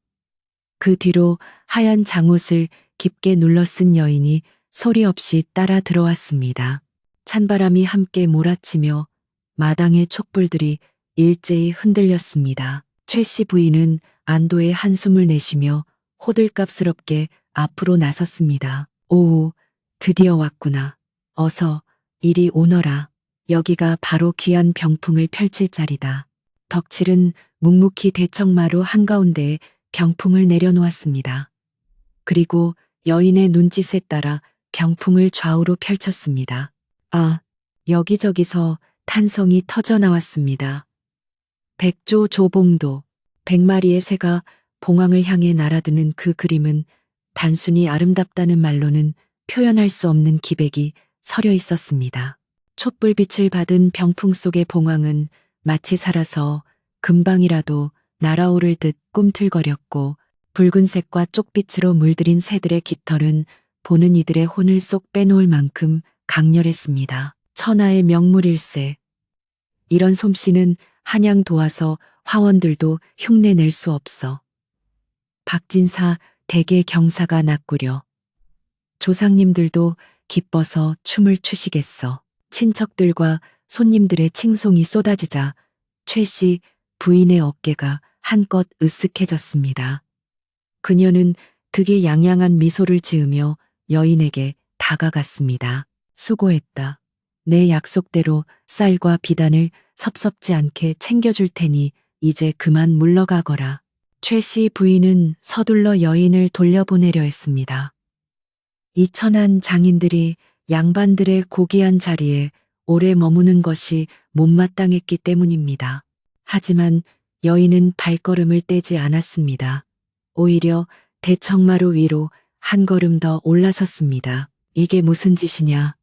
그 뒤로 하얀 장옷을 깊게 눌러 쓴 여인이 소리 없이 따라 들어왔습니다. 찬바람이 함께 몰아치며 마당의 촛불들이 일제히 흔들렸습니다. 최 씨 부인은 안도의 한숨을 내쉬며 호들갑스럽게 앞으로 나섰습니다. 오우, 드디어 왔구나. 어서 이리 오너라. 여기가 바로 귀한 병풍을 펼칠 자리다. 덕칠은 묵묵히 대청마루 한가운데에 병풍을 내려놓았습니다. 그리고 여인의 눈짓에 따라 병풍을 좌우로 펼쳤습니다. 아, 여기저기서 탄성이 터져 나왔습니다. 백조 조봉도, 100마리의 새가 봉황을 향해 날아드는 그 그림은 단순히 아름답다는 말로는 표현할 수 없는 기백이 서려 있었습니다. 촛불빛을 받은 병풍 속의 봉황은 마치 살아서 금방이라도 날아오를 듯 꿈틀거렸고 붉은색과 쪽빛으로 물들인 새들의 깃털은 보는 이들의 혼을 쏙 빼놓을 만큼 강렬했습니다. 천하의 명물일세. 이런 솜씨는 한양 도와서 화원들도 흉내낼 수 없어. 박진사 대개 경사가 낫구려. 조상님들도 기뻐서 춤을 추시겠어. 친척들과 손님들의 칭송이 쏟아지자 최 씨 부인의 어깨가 한껏 으쓱해졌습니다. 그녀는 득이양양한 미소를 지으며 여인에게 다가갔습니다. 수고했다. 내 약속대로 쌀과 비단을 섭섭지 않게 챙겨줄 테니 이제 그만 물러가거라. 최 씨 부인은 서둘러 여인을 돌려보내려 했습니다. 이 천한 장인들이 양반들의 고귀한 자리에 오래 머무는 것이 못마땅했기 때문입니다. 하지만 여인은 발걸음을 떼지 않았습니다. 오히려 대청마루 위로 한 걸음 더 올라섰습니다. 이게 무슨 짓이냐?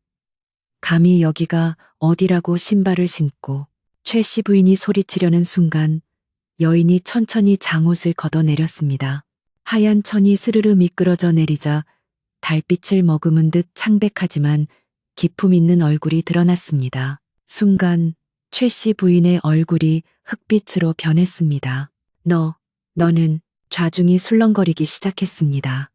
감히 여기가 어디라고 신발을 신고. 최 씨 부인이 소리치려는 순간 여인이 천천히 장옷을 걷어내렸습니다. 하얀 천이 스르르 미끄러져 내리자 달빛을 머금은 듯 창백하지만 기품 있는 얼굴이 드러났습니다. 순간 최 씨 부인의 얼굴이 흑빛으로 변했습니다. 너는 좌중이 술렁거리기 시작했습니다.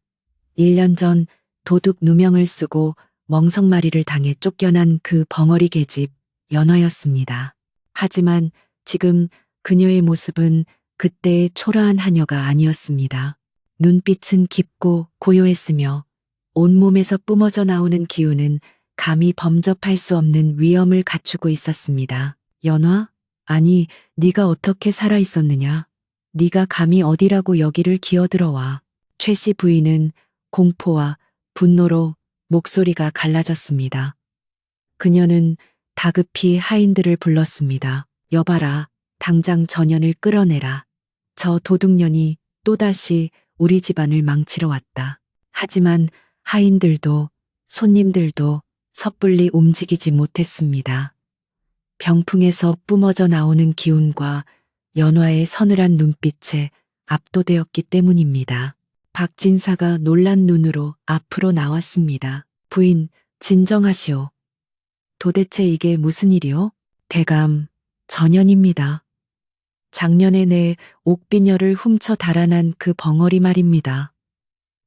1년 전 도둑 누명을 쓰고 멍석마리를 당해 쫓겨난 그 벙어리 계집 연화였습니다. 하지만 지금 그녀의 모습은 그때의 초라한 하녀가 아니었습니다. 눈빛은 깊고 고요했으며 온몸에서 뿜어져 나오는 기운은 감히 범접할 수 없는 위엄을 갖추고 있었습니다. 연화? 아니, 네가 어떻게 살아 있었느냐? 네가 감히 어디라고 여기를 기어들어와. 최 씨 부인은 공포와 분노로 목소리가 갈라졌습니다. 그녀는 다급히 하인들을 불렀습니다. 여봐라, 당장 전연을 끌어내라. 저 도둑년이 또다시 우리 집안을 망치러 왔다. 하지만 하인들도 손님들도 섣불리 움직이지 못했습니다. 병풍에서 뿜어져 나오는 기운과 연화의 서늘한 눈빛에 압도되었기 때문입니다. 박진사가 놀란 눈으로 앞으로 나왔습니다. 부인, 진정하시오. 도대체 이게 무슨 일이오? 대감, 전연입니다. 작년에 내 옥비녀를 훔쳐 달아난 그 벙어리 말입니다.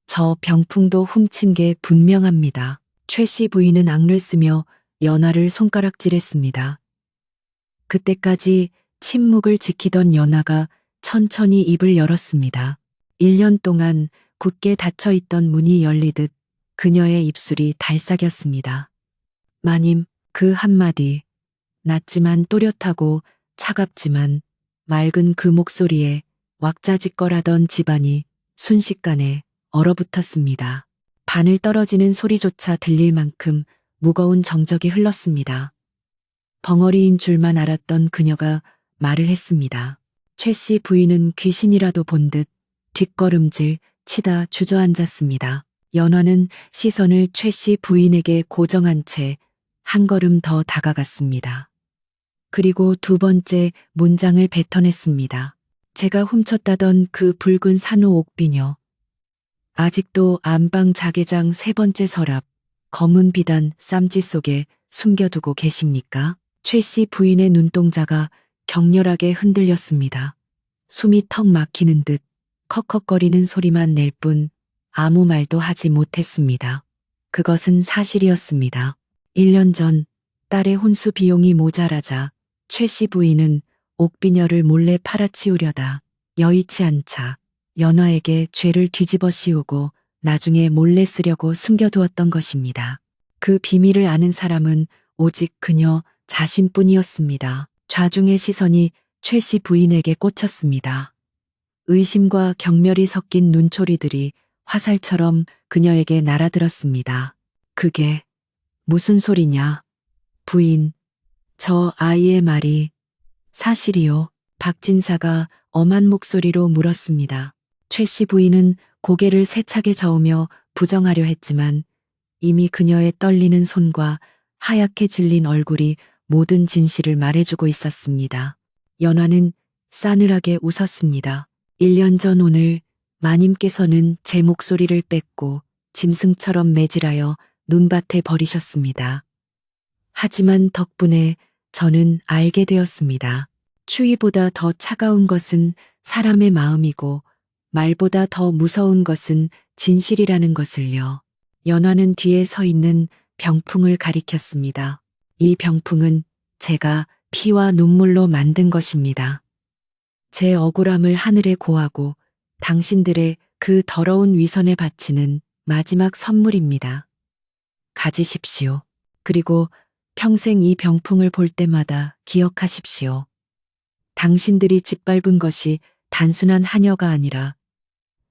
저 병풍도 훔친 게 분명합니다. 최 씨 부인은 악을 쓰며 연화를 손가락질했습니다. 그때까지 침묵을 지키던 연화가 천천히 입을 열었습니다. 1년 동안 굳게 닫혀있던 문이 열리듯 그녀의 입술이 달싹였습니다. 마님, 그 한마디, 낮지만 또렷하고 차갑지만 맑은 그 목소리에 왁자지껄하던 집안이 순식간에 얼어붙었습니다. 바늘 떨어지는 소리조차 들릴 만큼 무거운 정적이 흘렀습니다. 벙어리인 줄만 알았던 그녀가 말을 했습니다. 최 씨 부인은 귀신이라도 본 듯 뒷걸음질 치다 주저앉았습니다. 연화는 시선을 최 씨 부인에게 고정한 채 한 걸음 더 다가갔습니다. 그리고 두 번째 문장을 뱉어냈습니다. 제가 훔쳤다던 그 붉은 산호 옥비녀. 아직도 안방 자개장 세 번째 서랍, 검은 비단 쌈지 속에 숨겨두고 계십니까? 최 씨 부인의 눈동자가 격렬하게 흔들렸습니다. 숨이 턱 막히는 듯 컥컥거리는 소리만 낼 뿐 아무 말도 하지 못했습니다. 그것은 사실이었습니다. 1년 전 딸의 혼수 비용이 모자라자 최 씨 부인은 옥비녀를 몰래 팔아치우려다 여의치 않자 연화에게 죄를 뒤집어 씌우고 나중에 몰래 쓰려고 숨겨두었던 것입니다. 그 비밀을 아는 사람은 오직 그녀 자신뿐이었습니다. 좌중의 시선이 최 씨 부인에게 꽂혔습니다. 의심과 경멸이 섞인 눈초리들이 화살처럼 그녀에게 날아들었습니다. 그게 무슨 소리냐? 부인, 저 아이의 말이 사실이요? 박진사가 엄한 목소리로 물었습니다. 최 씨 부인은 고개를 세차게 저으며 부정하려 했지만 이미 그녀의 떨리는 손과 하얗게 질린 얼굴이 모든 진실을 말해주고 있었습니다. 연화는 싸늘하게 웃었습니다. 1년 전 오늘 마님께서는 제 목소리를 뺏고 짐승처럼 매질하여 눈밭에 버리셨습니다. 하지만 덕분에 저는 알게 되었습니다. 추위보다 더 차가운 것은 사람의 마음이고 말보다 더 무서운 것은 진실이라는 것을요. 연화는 뒤에 서 있는 병풍을 가리켰습니다. 이 병풍은 제가 피와 눈물로 만든 것입니다. 제 억울함을 하늘에 고하고 당신들의 그 더러운 위선에 바치는 마지막 선물입니다. 가지십시오. 그리고 평생 이 병풍을 볼 때마다 기억하십시오. 당신들이 짓밟은 것이 단순한 한여가 아니라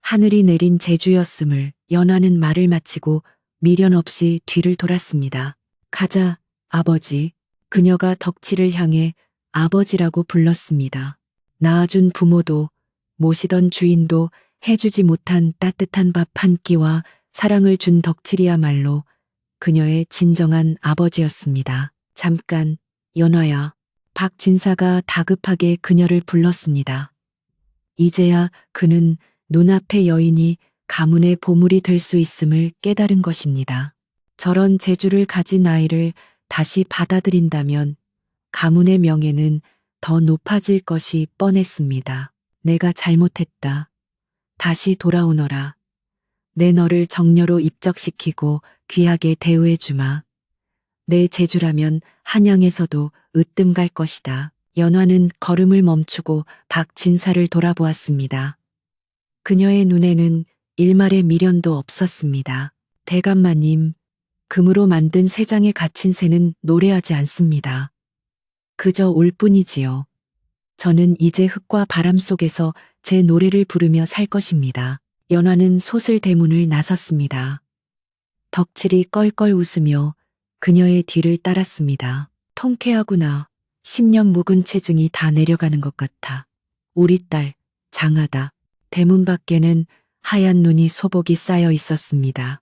하늘이 내린 재주였음을. 연화는 말을 마치고 미련 없이 뒤를 돌았습니다. 가자, 아버지. 그녀가 덕치를 향해 아버지라고 불렀습니다. 낳아준 부모도 모시던 주인도 해주지 못한 따뜻한 밥 한 끼와 사랑을 준 덕칠이야말로 그녀의 진정한 아버지였습니다. 잠깐, 연화야. 박진사가 다급하게 그녀를 불렀습니다. 이제야 그는 눈앞의 여인이 가문의 보물이 될 수 있음을 깨달은 것입니다. 저런 재주를 가진 아이를 다시 받아들인다면 가문의 명예는 더 높아질 것이 뻔했습니다. 내가 잘못했다. 다시 돌아오너라. 내 너를 정녀로 입적시키고 귀하게 대우해주마. 내 재주라면 한양에서도 으뜸 갈 것이다. 연화는 걸음을 멈추고 박진사를 돌아보았습니다. 그녀의 눈에는 일말의 미련도 없었습니다. 대감마님, 금으로 만든 세 장에 갇힌 새는 노래하지 않습니다. 그저 울 뿐이지요. 저는 이제 흙과 바람 속에서 제 노래를 부르며 살 것입니다. 연화는 솥을대문을 나섰습니다. 덕칠이 껄껄 웃으며 그녀의 뒤를 따랐습니다. 통쾌하구나. 10년 묵은 체증이 다 내려가는 것 같아. 우리 딸, 장하다. 대문 밖에는 하얀 눈이 소복이 쌓여 있었습니다.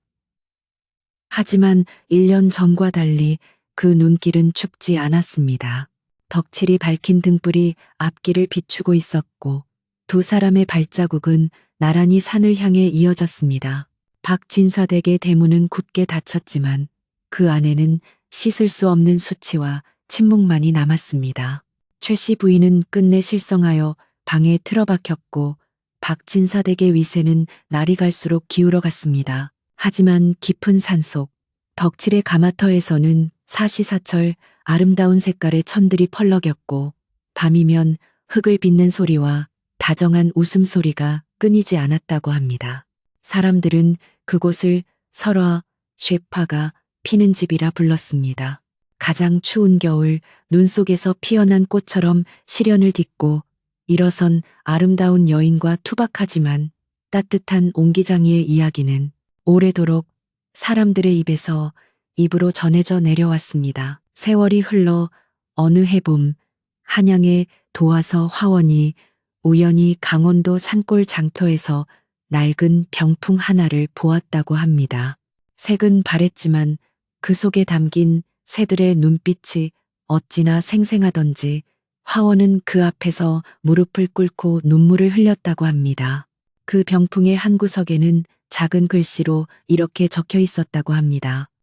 하지만 1년 전과 달리 그 눈길은 춥지 않았습니다. 덕칠이 밝힌 등불이 앞길을 비추고 있었고 두 사람의 발자국은 나란히 산을 향해 이어졌습니다. 박진사 댁의 대문은 굳게 닫혔지만 그 안에는 씻을 수 없는 수치와 침묵만이 남았습니다. 최 씨 부인은 끝내 실성하여 방에 틀어박혔고 박진사 댁의 위세는 날이 갈수록 기울어갔습니다. 하지만 깊은 산속 덕칠의 가마터에서는 사시사철 아름다운 색깔의 천들이 펄럭였고 밤이면 흙을 빚는 소리와 다정한 웃음소리가 끊이지 않았다고 합니다. 사람들은 그곳을 설화, 쇠파가 피는 집이라 불렀습니다. 가장 추운 겨울 눈 속에서 피어난 꽃처럼 시련을 딛고 일어선 아름다운 여인과 투박하지만 따뜻한 옹기장이의 이야기는 오래도록 사람들의 입에서 입으로 전해져 내려왔습니다. 세월이 흘러 어느 해봄 한양의 도화서 화원이 우연히 강원도 산골 장터에서 낡은 병풍 하나를 보았다고 합니다. 색은 바랬지만 그 속에 담긴 새들의 눈빛이 어찌나 생생하던지 화원은 그 앞에서 무릎을 꿇고 눈물을 흘렸다고 합니다. 그 병풍의 한 구석에는 작은 글씨로 이렇게 적혀 있었다고 합니다.